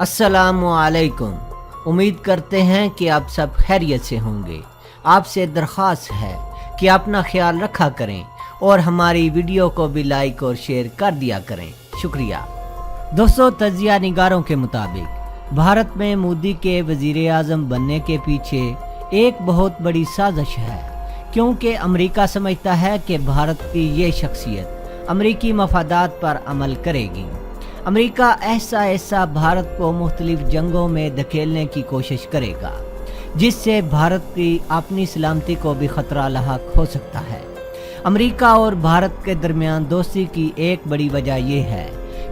अस्सलामुअलैकुम। उम्मीद करते हैं कि आप सब खैरियत से होंगे। आपसे दरख्वास्त है कि अपना ख्याल रखा करें और हमारी वीडियो को भी लाइक और शेयर कर दिया करें। शुक्रिया। दोस्तों, तजिया निगारों के मुताबिक भारत में मोदी के वजीर आज़म बनने के पीछे एक बहुत बड़ी साजिश है, क्योंकि अमेरिका समझता है कि भारत की ये शख्सियत अमेरिकी मफादात पर अमल करेगी। अमेरिका ऐसा ऐसा भारत को मुख्तलिफ जंगों में धकेलने की कोशिश करेगा, जिससे भारत की अपनी सलामती को भी खतरा लाहक हो सकता है। अमेरिका और भारत के दरमियान दोस्ती की एक बड़ी वजह यह है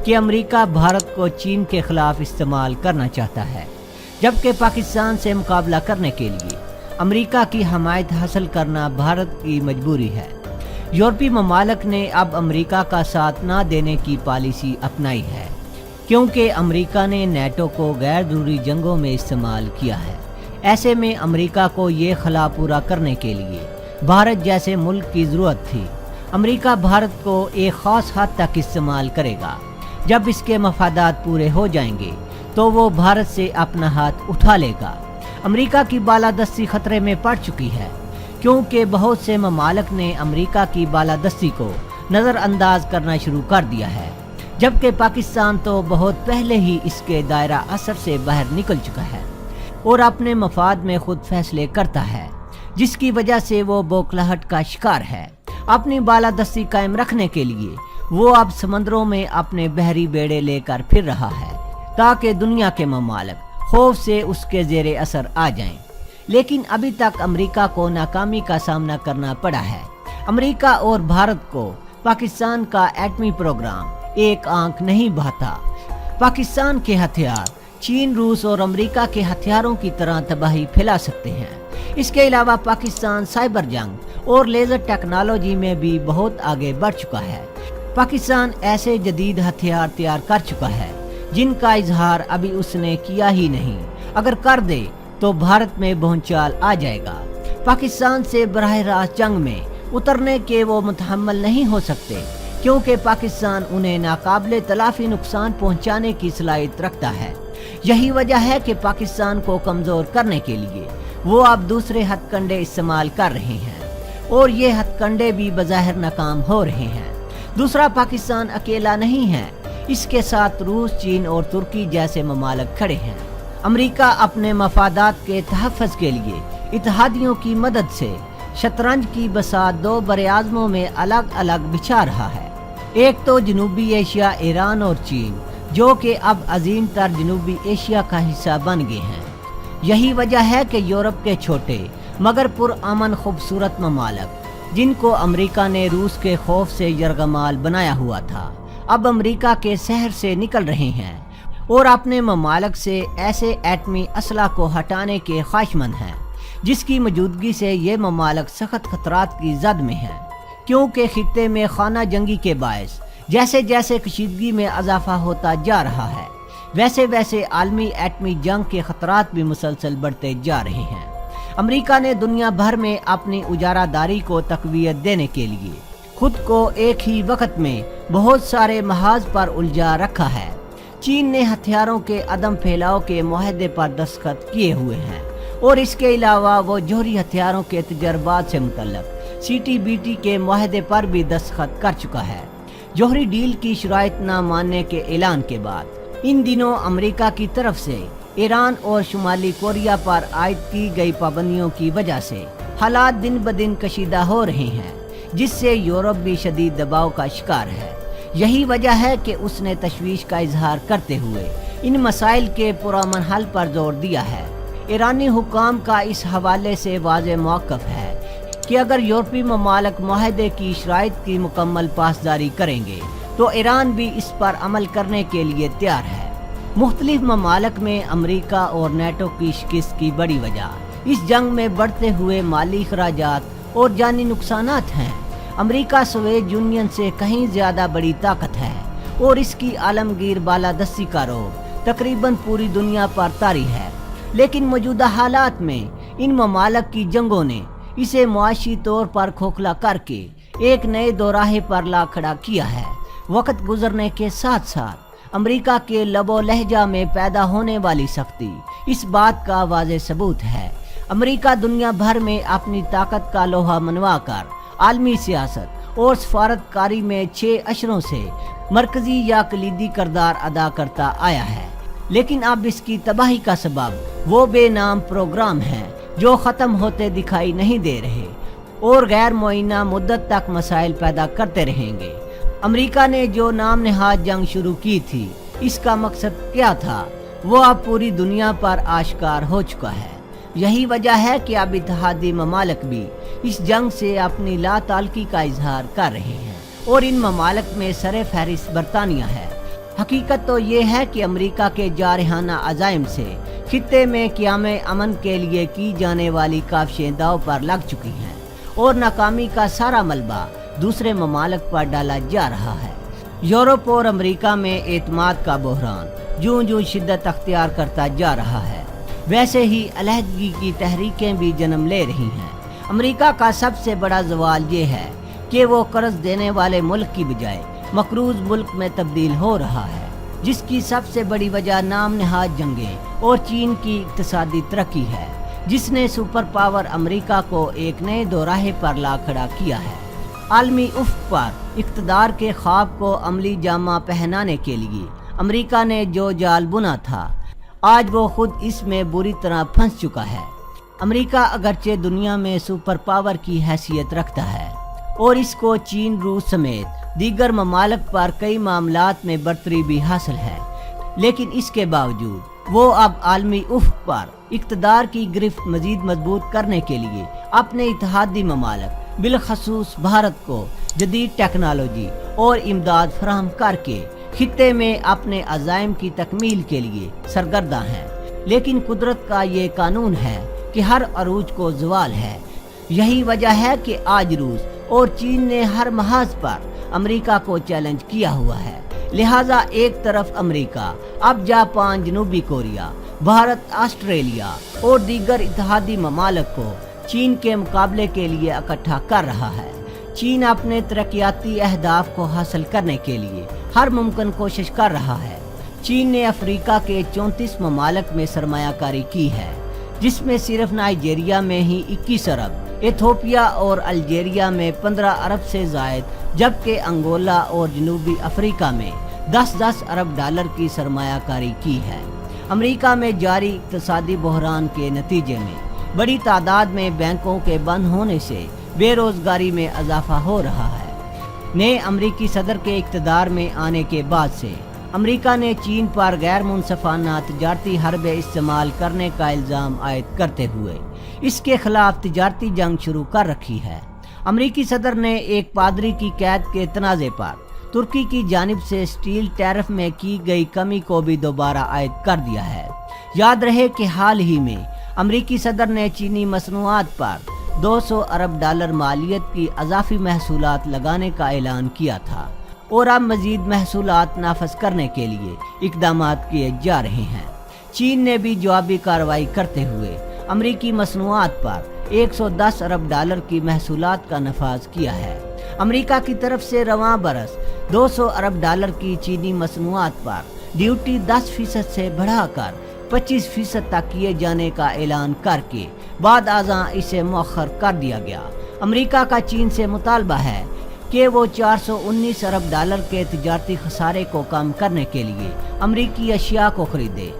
कि अमेरिका भारत को चीन के खिलाफ इस्तेमाल करना चाहता है, जबकि पाकिस्तान से मुकाबला करने के लिए अमेरिका की हमायत हासिल करना भारत की मजबूरी है। यूरोपीय ममालिक ने अब अमेरिका का साथ ना देने की पॉलिसी अपनाई है, क्योंकि अमेरिका ने नेटो को गैर ज़रूरी जंगों में इस्तेमाल किया है। ऐसे में अमेरिका को ये खला पूरा करने के लिए भारत जैसे मुल्क की ज़रूरत थी। अमेरिका भारत को एक ख़ास हद तक इस्तेमाल करेगा। जब इसके मफादात पूरे हो जाएंगे तो वो भारत से अपना हाथ उठा लेगा। अमेरिका की बालादस्ती खतरे में पड़ चुकी है, क्योंकि बहुत से ममालिक ने अमेरिका की बालादस्ती को नज़रअंदाज करना शुरू कर दिया है, जबकि पाकिस्तान तो बहुत पहले ही इसके दायरा असर से बाहर निकल चुका है और अपने मफाद में खुद फैसले करता है, जिसकी वजह से वो बौखलाहट का शिकार है। अपनी बालादस्ती कायम रखने के लिए वो अब समंदरों में अपने बहरी बेड़े लेकर फिर रहा है, ताकि दुनिया के ममालिक खौफ से उसके ज़ेरे असर आ जाएं। लेकिन अभी तक अमेरिका को नाकामी का सामना करना पड़ा है। अमेरिका और भारत को पाकिस्तान का एटमी प्रोग्राम एक आंख नहीं भाता। पाकिस्तान के हथियार चीन, रूस और अमेरिका के हथियारों की तरह तबाही फैला सकते हैं। इसके अलावा पाकिस्तान साइबर जंग और लेज़र टेक्नोलॉजी में भी बहुत आगे बढ़ चुका है। पाकिस्तान ऐसे जदीद हथियार तैयार कर चुका है जिनका इजहार अभी उसने किया ही नहीं। अगर कर दे तो भारत में भूचाल आ जाएगा। पाकिस्तान से बराह रास्त जंग में उतरने के वो मुतहम्मल नहीं हो सकते, क्योंकि पाकिस्तान उन्हें नाकाबिले तलाफी नुकसान पहुंचाने की सलाहियत रखता है। यही वजह है कि पाकिस्तान को कमज़ोर करने के लिए वो अब दूसरे हथकंडे इस्तेमाल कर रहे हैं, और ये हथकंडे भी बज़ाहिर नाकाम हो रहे हैं। दूसरा, पाकिस्तान अकेला नहीं है, इसके साथ रूस, चीन और तुर्की जैसे ममालिक खड़े हैं। अमेरिका अपने मफादात के तहफ़्फ़ुज़ के लिए इत्तेहादियों की मदद से शतरंज की बसात दो बरे-आज़मों में अलग अलग बिछा रहा है। एक तो जनूबी एशिया, ईरान और चीन, जो कि अब अजीम तर जनूबी एशिया का हिस्सा बन गए हैं। यही वजह है कि यूरोप के छोटे मगर पुरअमन खूबसूरत ममालिक, जिनको अमेरिका ने रूस के खौफ से यरगमाल बनाया हुआ था, अब अमेरिका के शहर से निकल रहे हैं और अपने ममालिक से ऐसे एटमी असला को हटाने के ख्वाहिशमंद हैं, जिसकी मौजूदगी से ये ममालिक सख्त खतरात की जद में हैं, क्योंकि खित्ते में खाना जंगी के बायस जैसे जैसे कशीदगी में इजाफा होता जा रहा है, वैसे वैसे आलमी एटमी जंग के खतरात भी मुसलसल बढ़ते जा रहे हैं। अमेरिका ने दुनिया भर में अपनी उजारादारी को तक़वियत देने के लिए खुद को एक ही वक्त में बहुत सारे महाज पर उलझा रखा है। चीन ने हथियारों के अदम फैलाव के मुआहदे पर दस्तखत किए हुए हैं, और इसके अलावा वो जोहरी हथियारों के तजर्बात से मुतल्लक CTBT के मुआहदे पर भी दस्तखत कर चुका है। जोहरी डील की शराइत न मानने के ऐलान के बाद इन दिनों अमेरिका की तरफ से ईरान और शुमाली कोरिया पर आयद की गई पाबंदियों की वजह से हालात दिन ब दिन कशीदा हो रहे हैं, जिससे यूरोप भी शदीद दबाव का शिकार है। यही वजह है कि उसने तशवीश का इजहार करते हुए इन मसाइल के पुरअमन हल पर जोर दिया है। ईरानी हुकाम का इस हवाले से वाज़ेह मौक़िफ़ है कि अगर यूरोपीय ममालिक मुआहदे की शराइत की मुकम्मल पासदारी करेंगे तो ईरान भी इस पर अमल करने के लिए तैयार है। मुख्तलिफ ममालिक में अमेरिका और नेटो की शिकस्त की बड़ी वजह इस जंग में बढ़ते हुए माली खराजात और जानी नुकसानात हैं। अमेरिका सोवियत यूनियन से कहीं ज़्यादा बड़ी ताकत है, और इसकी आलमगीर बालादस्ती का रोब तकरीबन पूरी दुनिया पर तारी है। लेकिन मौजूदा हालात में इन ममालिक की जंगों ने इसे मुआशी तौर पर खोखला करके एक नए दोराहे पर ला खड़ा किया है। वक्त गुजरने के साथ साथ امریکہ کے لب و لہجہ میں پیدا ہونے والی سختی اس بات کا واضح ثبوت ہے۔ امریکہ دنیا بھر میں اپنی طاقت کا لوہا منوا کر عالمی سیاست اور سفارت کاری میں 6 عشروں سے مرکزی یا کلیدی کردار ادا کرتا آیا ہے، لیکن اب اس کی تباہی کا سبب وہ بے نام پروگرام ہیں جو ختم ہوتے دکھائی نہیں دے رہے اور غیر معینہ مدت تک مسائل پیدا کرتے رہیں گے۔ امریکہ نے جو نام نہاد جنگ شروع کی تھی، اس کا مقصد کیا تھا وہ اب پوری دنیا پر آشکار ہو چکا ہے۔ یہی وجہ ہے کہ اب اتحادی ممالک بھی اس جنگ سے اپنی لا تعلقی کا اظہار کر رہے ہیں اور ان ممالک میں سر فہرست برطانیہ ہے۔ حقیقت تو یہ ہے کہ امریکہ کے جارحانہ عزائم سے خطے میں قیام امن کے لیے کی جانے والی کاوشیں داؤ پر لگ چکی ہیں اور ناکامی کا سارا ملبہ دوسرے ممالک پر ڈالا جا رہا ہے۔ یورپ اور امریکہ میں اعتماد کا بحران جوں جوں شدت اختیار کرتا جا رہا ہے، ویسے ہی علیحدگی کی تحریکیں بھی جنم لے رہی ہیں۔ امریکہ کا سب سے بڑا زوال یہ ہے کہ وہ قرض دینے والے ملک کی بجائے مقروض ملک میں تبدیل ہو رہا ہے، جس کی سب سے بڑی وجہ نام نہاد جنگیں اور چین کی اقتصادی ترقی ہے، جس نے سپر پاور امریکہ کو ایک نئے دوراہے پر لا کھڑا کیا ہے۔ عالمی افق پر اقتدار کے خواب کو عملی جامہ پہنانے کے لیے امریکہ نے جو جال بنا تھا، آج وہ خود اس میں بری طرح پھنس چکا ہے۔ امریکہ اگرچہ دنیا میں سپر پاور کی حیثیت رکھتا ہے اور اس کو چین، روس سمیت دیگر ممالک پر کئی معاملات میں برتری بھی حاصل ہے، لیکن اس کے باوجود وہ اب عالمی افق پر اقتدار کی گرفت مزید مضبوط کرنے کے لیے اپنے اتحادی ممالک بالخصوص بھارت کو جدید ٹیکنالوجی اور امداد فراہم کر کے خطے میں اپنے عزائم کی تکمیل کے لیے سرگرداں ہیں۔ لیکن قدرت کا یہ قانون ہے کہ ہر عروج کو زوال ہے۔ یہی وجہ ہے کہ آج روس اور چین نے ہر محاذ پر امریکہ کو چیلنج کیا ہوا ہے۔ لہٰذا ایک طرف امریکہ اب جاپان، جنوبی کوریا، بھارت، آسٹریلیا اور دیگر اتحادی ممالک کو چین کے مقابلے کے لیے اکٹھا کر رہا ہے۔ چین اپنے ترقیاتی اہداف کو حاصل کرنے کے لیے ہر ممکن کوشش کر رہا ہے۔ چین نے افریقہ کے 34 ممالک میں سرمایہ کاری کی ہے، جس میں صرف نائجیریا میں ہی 21 ارب، ایتھوپیا اور الجیریا میں 15 ارب سے زائد، جبکہ انگولا اور جنوبی افریقہ میں 10 ارب ڈالر کی سرمایہ کاری کی ہے۔ امریکہ میں جاری اقتصادی بحران کے نتیجے میں بڑی تعداد میں بینکوں کے بند ہونے سے بے روزگاری میں اضافہ ہو رہا ہے۔ نئے امریکی صدر کے اقتدار میں آنے کے بعد سے امریکہ نے چین پر غیر منصفانہ تجارتی حربے استعمال کرنے کا الزام عائد کرتے ہوئے اس کے خلاف تجارتی جنگ شروع کر رکھی ہے۔ امریکی صدر نے ایک پادری کی قید کے تنازع پر ترکی کی جانب سے اسٹیل ٹیرف میں کی گئی کمی کو بھی دوبارہ عائد کر دیا ہے۔ یاد رہے کہ حال ہی میں امریکی صدر نے چینی مصنوعات پر 200 ارب ڈالر مالیت کی اضافی محصولات لگانے کا اعلان کیا تھا اور اب مزید محصولات نافذ کرنے کے لیے اقدامات کیے جا رہے ہیں۔ چین نے بھی جوابی کارروائی کرتے ہوئے امریکی مصنوعات پر 110 ارب ڈالر کی محصولات کا نفاذ کیا ہے۔ امریکہ کی طرف سے رواں برس 200 ارب ڈالر کی چینی مصنوعات پر ڈیوٹی 10% سے بڑھا کر 25% تک کیے جانے کا اعلان کر کے بعد ازاں اسے مؤخر کر دیا گیا۔ امریکہ کا چین سے مطالبہ ہے کہ وہ 419 ارب ڈالر کے تجارتی خسارے کو کم کرنے کے لیے امریکی اشیاء کو خریدے۔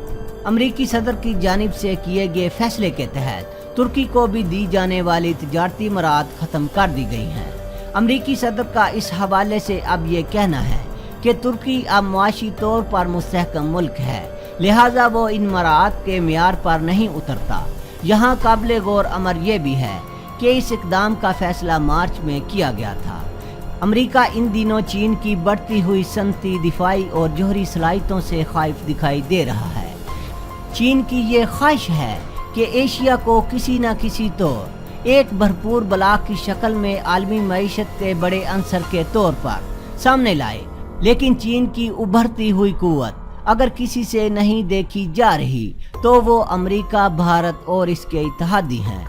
امریکی صدر کی جانب سے کیے گئے فیصلے کے تحت ترکی کو بھی دی جانے والی تجارتی مراعات ختم کر دی گئی ہیں۔ امریکی صدر کا اس حوالے سے اب یہ کہنا ہے کہ ترکی اب معاشی طور پر مستحکم ملک ہے، لہٰذا وہ ان مراعات کے معیار پر نہیں اترتا۔ یہاں قابل غور امر یہ بھی ہے کہ اس اقدام کا فیصلہ مارچ میں کیا گیا تھا۔ امریکہ ان دنوں چین کی بڑھتی ہوئی صنعتی، دفاعی اور جوہری صلاحیتوں سے خائف دکھائی دے رہا ہے۔ چین کی یہ خواہش ہے کہ ایشیا کو کسی نہ کسی طور ایک بھرپور بلاک کی شکل میں عالمی معیشت کے بڑے عنصر کے طور پر سامنے لائے، لیکن چین کی ابھرتی ہوئی قوت اگر کسی سے نہیں دیکھی جا رہی تو وہ امریکہ، بھارت اور اس کے اتحادی ہیں۔